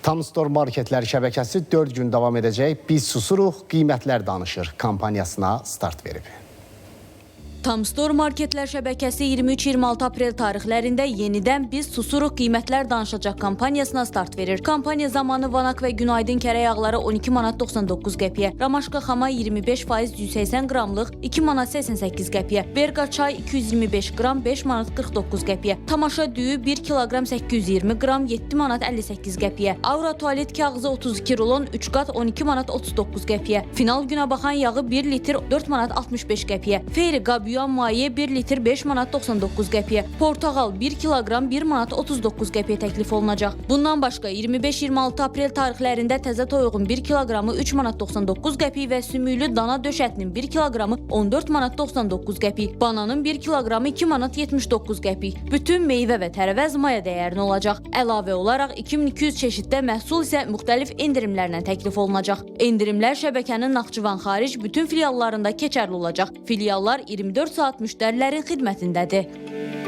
Tam Store Marketlər şəbəkəsi 4 gün davam edəcək Biz Susuruq, Qiymətlər Danışır kampanyasına start verib. Tam Store Marketlər şəbəkəsi 23-26 aprel tarixlərində yenidən Biz Susuruq Qiymətlər Danışacaq kampaniyasına start verir. Kampaniya zamanı Vanak və Günaydın kərə yağları 12 manat 99 qəpiyə, Ramaşka xama 25% 180 qramlıq 2 manat 88 qəpiyə, Berqa çay 225 qram 5 manat 49 qəpiyə, Tamaşa düyü 1 kiloqram 820 qram 7 manat 58 qəpiyə, Aura tualet kağızı 32 rulon 3 qat 12 manat 39 qəpiyə, Final günə baxan yağı 1 litr 4 manat 65 qəpiyə, Feyri Qabiyan maye 1 litr 5 manat 99 qəpiyə, Portağal 1 kiloqram 1 manat 39 qəpiyə təklif olunacaq. Bundan başqa 25-26 aprel tarixlərində təzə toyuğun 1 kiloqramı 3 manat 99 qəpiy və sümüklü dana döş ətinin 1 kiloqramı 14 manat 99 qəpiy, bananın 1 kiloqramı 2 manat 79 qəpiy. Bütün meyvə və tərəvəz maya dəyərinə olacaq. Əlavə olaraq 2200 çeşiddə məhsul isə müxtəlif endirimlərlə təklif olunacaq. Endirimlər şəbəkənin Naxçıvan xaric bütün filiallarında keçərli olacaq. Filiallar 24 saat müştərilərin xidmətindədir.